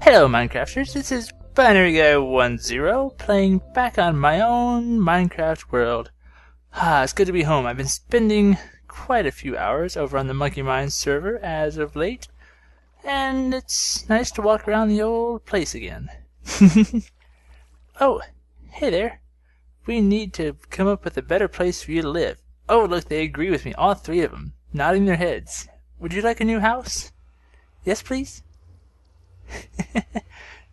Hello Minecrafters, this is BinaryGuy10 playing back on my own Minecraft world. It's good to be home. I've been spending quite a few hours over on the Monkey Mine server as of late, and it's nice to walk around the old place again. Oh, hey there. We need to come up with a better place for you to live. Oh, look, they agree with me, all three of them, nodding their heads. Would you like a new house? Yes, please?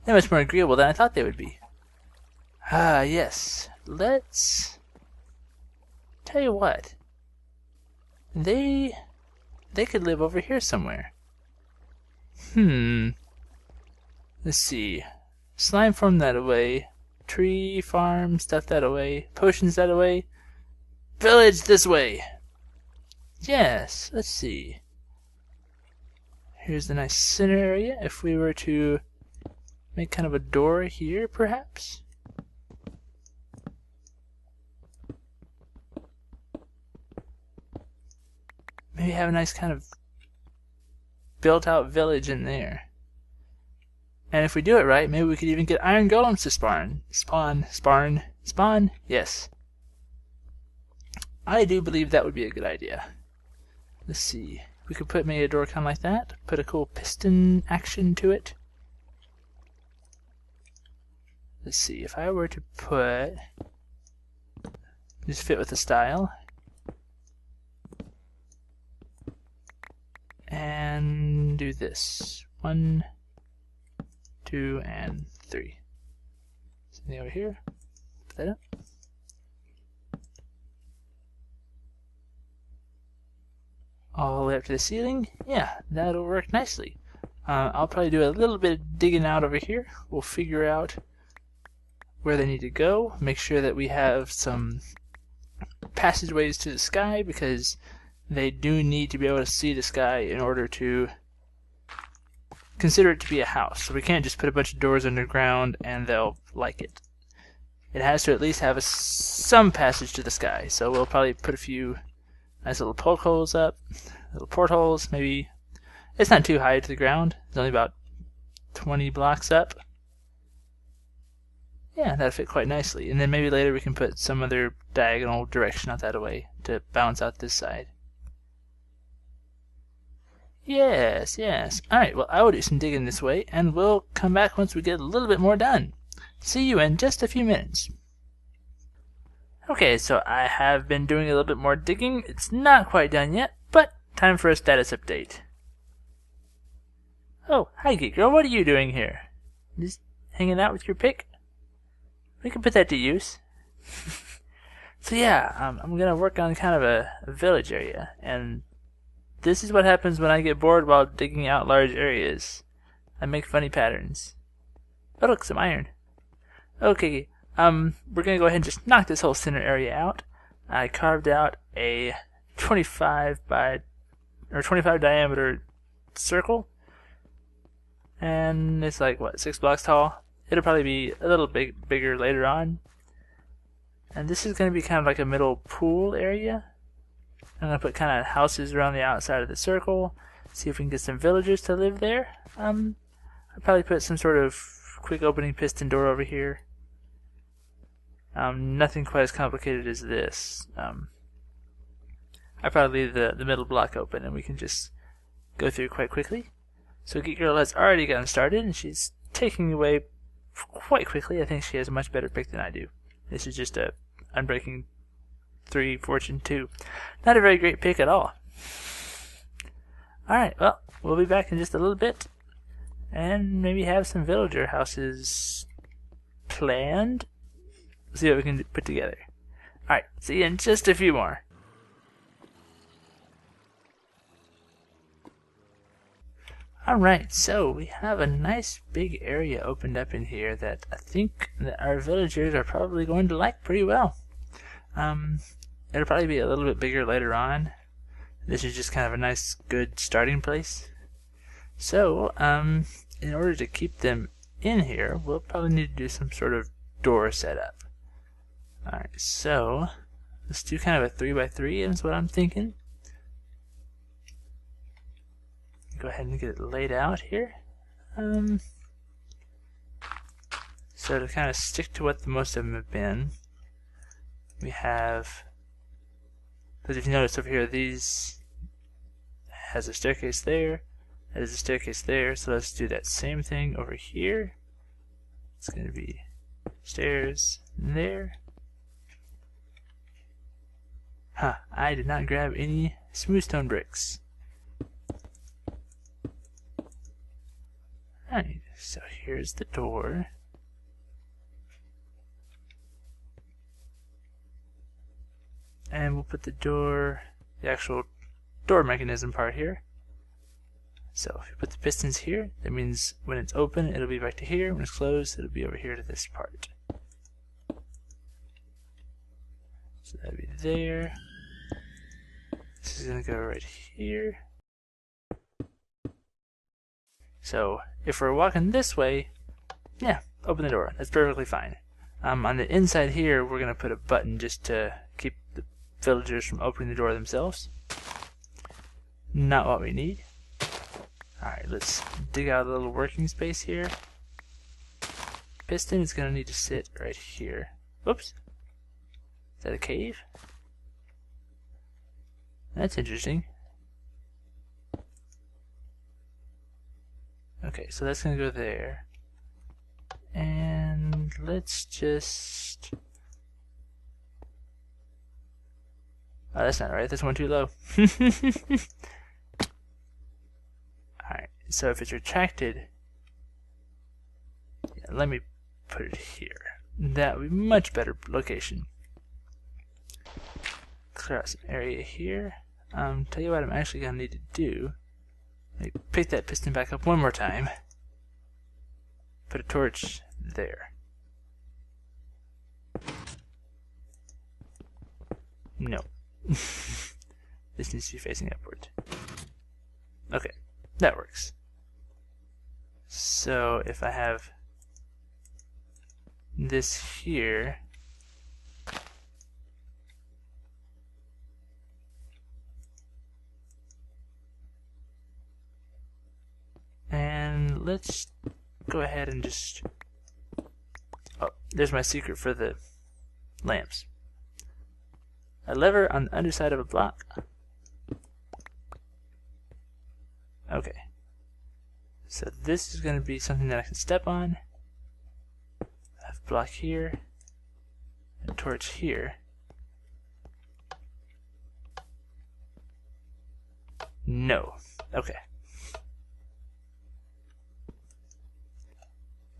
They're much more agreeable than I thought they would be. Yes. Let's... Tell you what. They could live over here somewhere. Let's see. Slime farm that away. Tree farm, stuff that away. Potions that away. Village this way. Yes, let's see. Here's the nice center area. If we were to make kind of a door here, perhaps? Maybe have a nice kind of built-out village in there. And if we do it right, maybe we could even get iron golems to spawn. Yes. I do believe that would be a good idea. Let's see. We could put maybe a door kind of like that. Put a cool piston action to it. Let's see. If I were to put... Just fit with the style. And do this. 1, 2, and 3. Something over here. Put that up. All the way up to the ceiling. Yeah, that'll work nicely. I'll probably do a little bit of digging out over here. We'll figure out where they need to go. Make sure that we have some passageways to the sky, because they do need to be able to see the sky in order to consider it to be a house. So we can't just put a bunch of doors underground and they'll like it. It has to at least have some passage to the sky. So we'll probably put a few nice little poke holes up, little portholes, maybe. It's not too high to the ground. It's only about 20 blocks up. Yeah, that'll fit quite nicely. And then maybe later we can put some other diagonal direction out that way to balance out this side. Yes. Alright, well, I will do some digging this way, and we'll come back once we get a little bit more done. See you in just a few minutes. Okay, so I have been doing a little bit more digging. It's not quite done yet, but time for a status update. Oh, hi Geek Girl, what are you doing here? Just hanging out with your pick? We can put that to use. So yeah, I'm gonna work on kind of a village area, and this is what happens when I get bored while digging out large areas. I make funny patterns. Oh look, some iron. Okay. We're gonna go ahead and just knock this whole center area out. I carved out a 25 diameter circle, and it's like what, 6 blocks tall. It'll probably be a little bigger later on. And this is gonna be kind of like a middle pool area. I'm gonna put kind of houses around the outside of the circle. See if we can get some villagers to live there. I'll probably put some sort of quick opening piston door over here. Nothing quite as complicated as this. I probably leave the middle block open and we can just go through quite quickly. So Geek Girl has already gotten started and she's taking away quite quickly. I think she has a much better pick than I do. This is just a Unbreaking 3 Fortune 2. Not a very great pick at all. Alright, well, we'll be back in just a little bit and maybe have some villager houses planned. See what we can put together. Alright, see you in just a few more. Alright, so we have a nice big area opened up in here that I think that our villagers are probably going to like pretty well. It'll probably be a little bit bigger later on. This is just kind of a nice, good starting place. So, in order to keep them in here, we'll probably need to do some sort of door setup. Alright, so let's do kind of a 3x3 is what I'm thinking. Go ahead and get it laid out here. So to kind of stick to what the most of them have been, we have, because if you notice over here, these has a staircase there, that is a staircase there, so let's do that same thing over here. It's going to be stairs there. Huh, I did not grab any smooth stone bricks. Alright, so here's the door. And we'll put the door, the actual door mechanism part here. So if you put the pistons here, that means when it's open, it'll be back to here. When it's closed, it'll be over here to this part. So that'll be there. This is going to go right here. So if we're walking this way, yeah, open the door. That's perfectly fine. On the inside here, we're going to put a button just to keep the villagers from opening the door themselves. Not what we need. Alright, let's dig out a little working space here. Piston is going to need to sit right here. Whoops. Is that a cave? That's interesting. Okay, so that's going to go there. And let's just... Oh, that's not right. That's one too low. Alright, so if it's retracted, yeah, let me put it here. That would be much better location. Clear out some area here. Tell you what I'm actually going to need to do. Let me pick that piston back up one more time. Put a torch there. No. This needs to be facing upward. Okay, that works. So if I have this here, and let's go ahead and just, oh, there's my secret for the lamps. A lever on the underside of a block. Okay. So this is going to be something that I can step on. I have a block here, a torch here. No. Okay.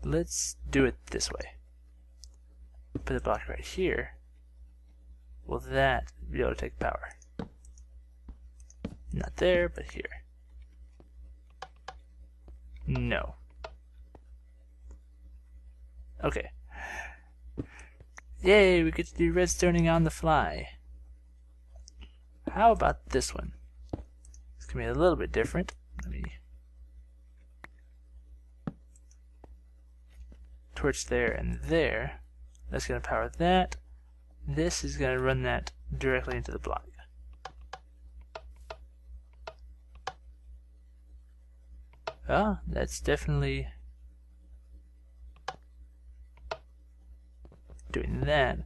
Let's do it this way. Put the block right here. Will that be able to take power? Not there, but here. No. Okay. Yay, we get to do redstoning on the fly. How about this one? It's going to be a little bit different. Let me torch there and there. That's going to power that. This is going to run that directly into the block. Oh, that's definitely doing that.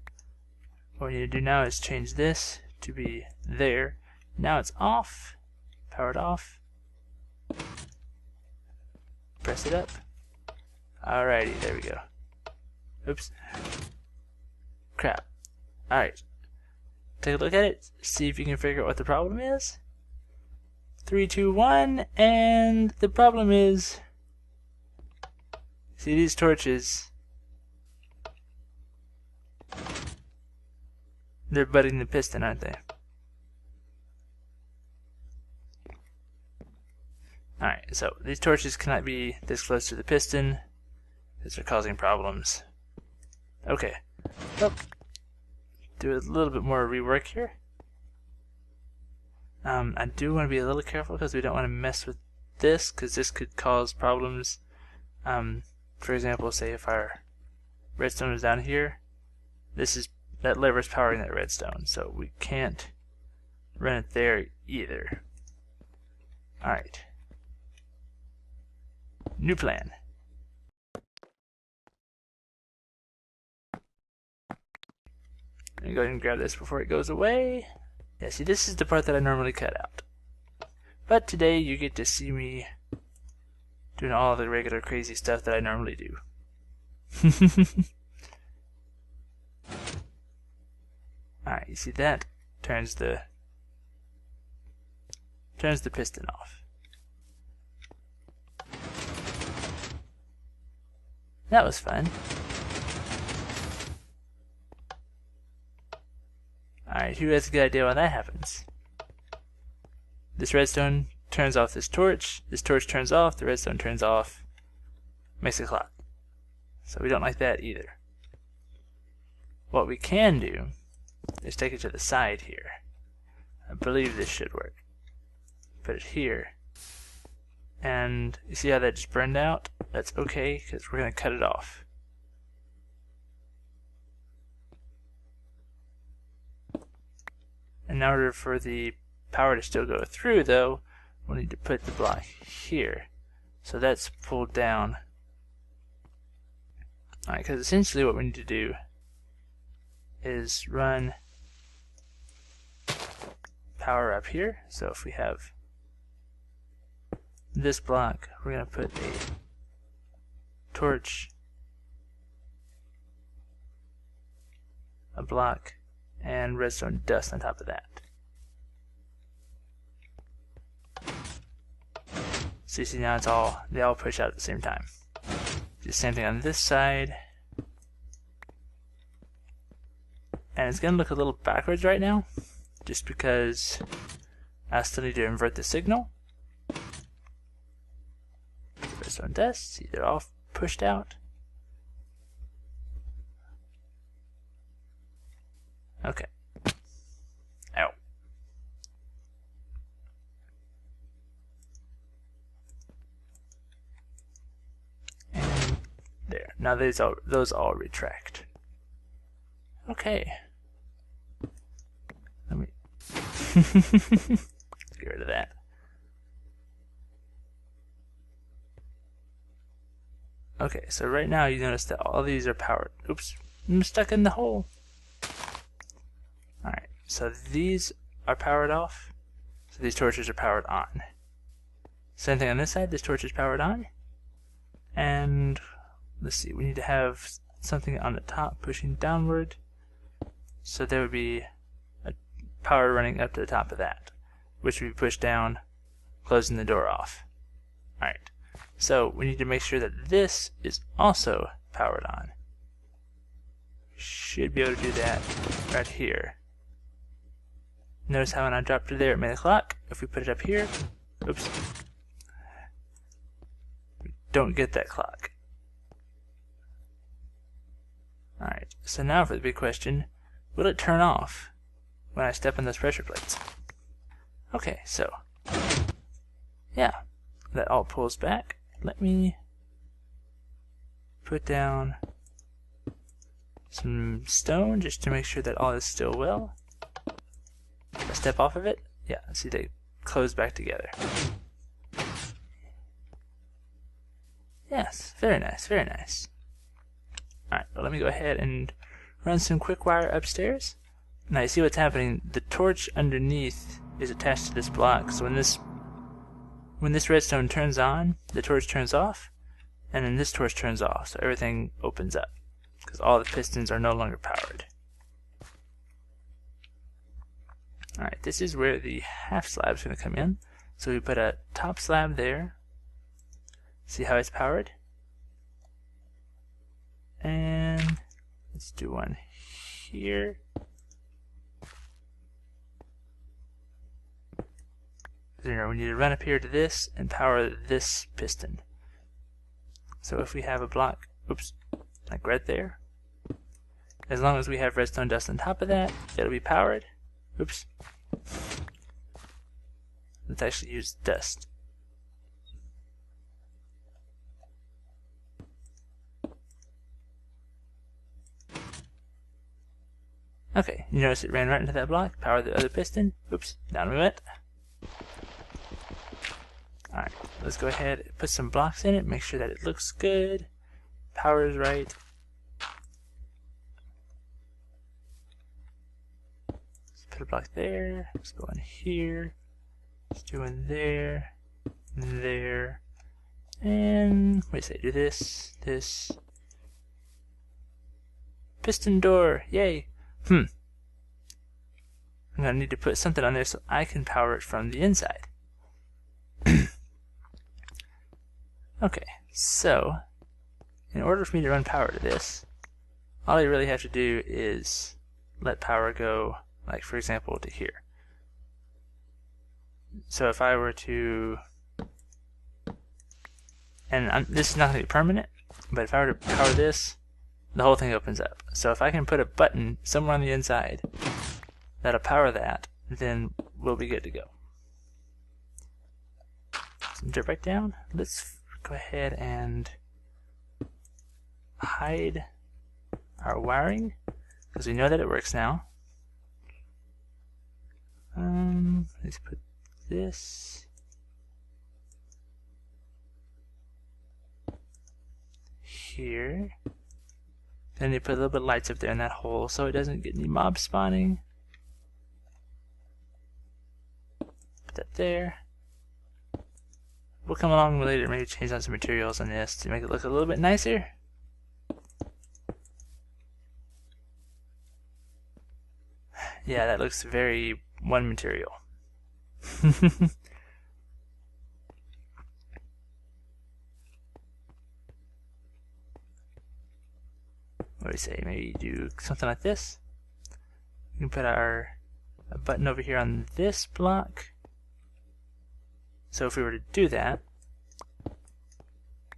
What we need to do now is change this to be there. Now it's off. Powered off. Press it up. Alrighty, there we go. Oops. Crap. Alright. Take a look at it. See if you can figure out what the problem is. 3, 2, 1, and the problem is, see these torches, they're butting the piston, aren't they? Alright, so these torches cannot be this close to the piston because they're causing problems. Okay, well, do a little bit more rework here. I do want to be a little careful because we don't want to mess with this, because this could cause problems. For example, say if our redstone is down here, that lever is powering that redstone, so we can't run it there either. Alright. New plan. Let me go ahead and grab this before it goes away. Yeah, see, this is the part that I normally cut out. But today you get to see me doing all the regular crazy stuff that I normally do. Alright, you see that turns the piston off. That was fun. Alright, who has a good idea why that happens? This redstone turns off this torch turns off, the redstone turns off, makes a clock. So we don't like that either. What we can do is take it to the side here. I believe this should work. Put it here. And you see how that just burned out? That's okay, because we're going to cut it off. And in order for the power to still go through, though, we'll need to put the block here. So that's pulled down. Alright, because essentially what we need to do is run power up here. So if we have this block, we're going to put a torch, a block, and redstone dust on top of that. So you see now they all push out at the same time. Do the same thing on this side. And it's going to look a little backwards right now, just because I still need to invert the signal. Redstone dust, see they're all pushed out. Okay. Ow. And there. Now those all retract. Okay. Let me get rid of that. Okay, so right now you notice that all these are powered. Oops, I'm stuck in the hole. Alright, so these are powered off. So these torches are powered on. Same thing on this side, this torch is powered on. And let's see, we need to have something on the top pushing downward. So there would be a power running up to the top of that, which would be pushed down, closing the door off. Alright, so we need to make sure that this is also powered on. Should be able to do that right here. Notice how when I dropped it there it made a clock. If we put it up here, oops, we don't get that clock. Alright, so now for the big question, will it turn off when I step on those pressure plates? Okay, so, yeah, that all pulls back. Let me put down some stone just to make sure that all is still well. If I step off of it, yeah, see they close back together. Yes, very nice, very nice. Alright, well, let me go ahead and run some quick wire upstairs. Now you see what's happening. The torch underneath is attached to this block, so when this redstone turns on, the torch turns off, and then this torch turns off, so everything opens up, because all the pistons are no longer powered. Alright, this is where the half slab is going to come in. So we put a top slab there. See how it's powered? And let's do one here. So we need to run up here to this and power this piston. So if we have a block, oops, like right there, as long as we have redstone dust on top of that, it'll be powered. Oops. Let's actually use dust. Okay, you notice it ran right into that block, powered the other piston. Oops, down we went. Alright, let's go ahead and put some blocks in it, make sure that it looks good, power is right. put a block there. Let's go in here. Let's do one there, there, and wait a second, do this, this. Piston door, yay! I'm gonna need to put something on there so I can power it from the inside. Okay, so in order for me to run power to this, all I really have to do is let power go, like for example, to here. So if I were to, and this is not going to be permanent, but if I were to power this, the whole thing opens up. So if I can put a button somewhere on the inside that'll power that, then we'll be good to go. So drop back down. Let's go ahead and hide our wiring because we know that it works now. Let's put this here. Then you put a little bit of lights up there in that hole so it doesn't get any mobs spawning. Put that there. We'll come along later, maybe change out some materials on this to make it look a little bit nicer. Yeah, that looks very one material. What do we say? Maybe do something like this. We can put a button over here on this block. So if we were to do that,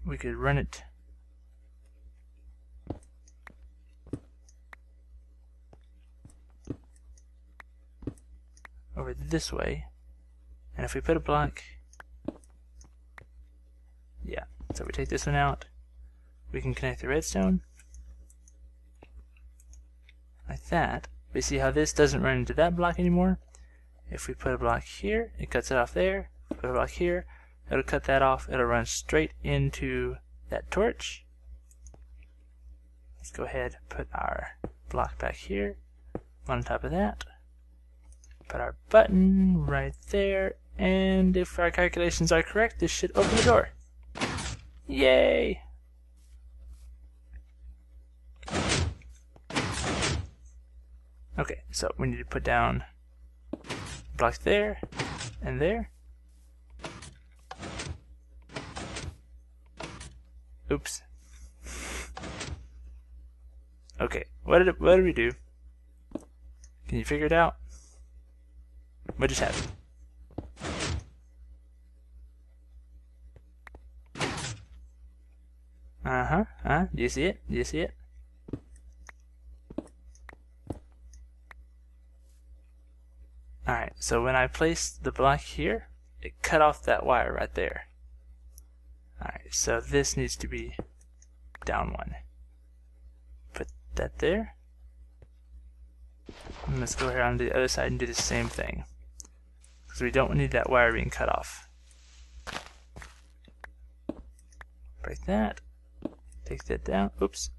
we could run it over this way. And if we put a block, yeah, so we take this one out, we can connect the redstone like that. We see how this doesn't run into that block anymore. If we put a block here, it cuts it off there. If we put a block here, it'll cut that off. It'll run straight into that torch. Let's go ahead and put our block back here on top of that. Put our button right there, and if our calculations are correct, this should open the door. Yay! Okay, so we need to put down blocks there and there. Oops. Okay, what did we do? Can you figure it out? What just happened? Do you see it? Do you see it? Alright, so when I placed the block here, it cut off that wire right there. Alright, so this needs to be down one. Put that there. And let's go here on the other side and do the same thing. Because we don't need that wire being cut off. Break that. Take that down. Oops.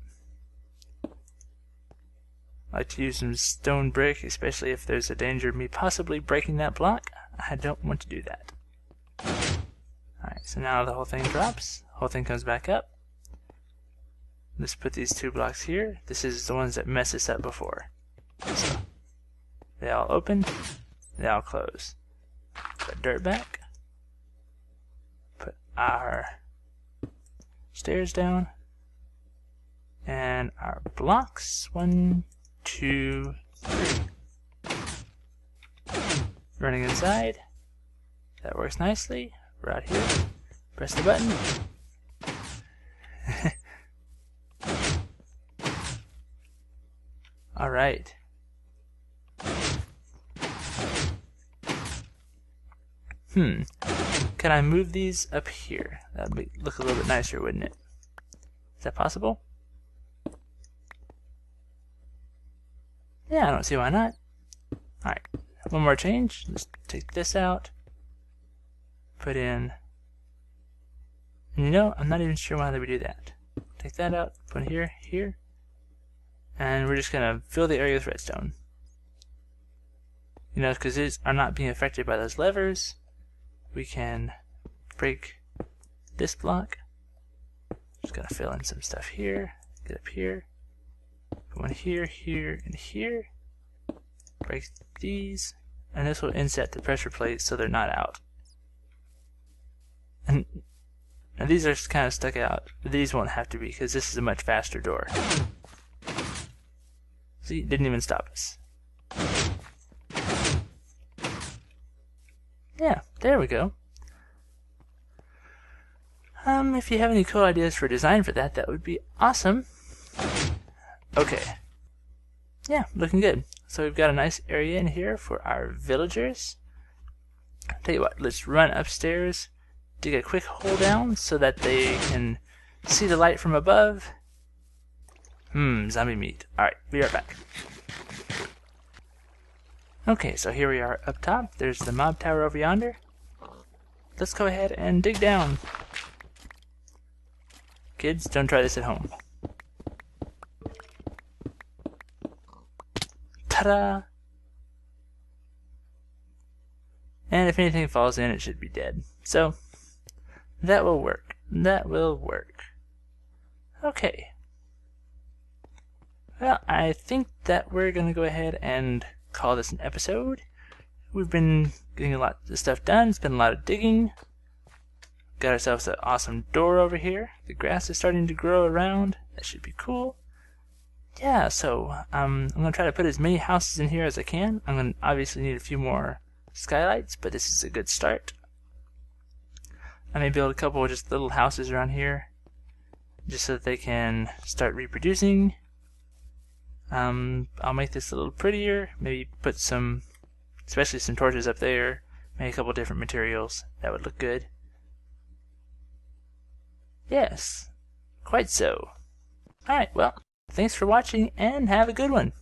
I like to use some stone brick, especially if there's a danger of me possibly breaking that block. I don't want to do that. Alright, so now the whole thing drops. Whole thing comes back up. Let's put these two blocks here. This is the ones that messed us up before. So they all open, they all close. Put dirt back. Put our stairs down. And our blocks. 1, 2, 3. Running inside. That works nicely. We're out here. Press the button. Alright. Can I move these up here? That would look a little bit nicer, wouldn't it? Is that possible? Yeah, I don't see why not. Alright, one more change. Let's take this out. Put in... And you know, I'm not even sure why they would do that. Take that out, put it here, here. And we're just going to fill the area with redstone. you know, because these are not being affected by those levers, we can break this block. Just gonna fill in some stuff here, get up here, put one here, here, and here. Break these, and this will inset the pressure plates so they're not out. And these are kind of stuck out. These won't have to be because this is a much faster door. See, it didn't even stop us. Yeah, there we go. If you have any cool ideas for design for that, that would be awesome. Okay. Yeah, looking good. So we've got a nice area in here for our villagers. Tell you what, let's run upstairs, dig a quick hole down so that they can see the light from above. Zombie meat. Alright, be right back. Okay, so here we are up top. There's the mob tower over yonder. Let's go ahead and dig down. Kids, don't try this at home. Ta-da! And if anything falls in, it should be dead. So, that will work. That will work. Okay. Well, I think that we're going to go ahead and call this an episode. We've been getting a lot of stuff done. It's been a lot of digging. Got ourselves an awesome door over here. The grass is starting to grow around. That should be cool. Yeah, so I'm going to try to put as many houses in here as I can. I'm going to obviously need a few more skylights, but this is a good start. I may build a couple of just little houses around here just so that they can start reproducing. I'll make this a little prettier, maybe put some, especially some torches up there, maybe a couple different materials. That would look good. Yes, quite so. Alright, well, thanks for watching and have a good one.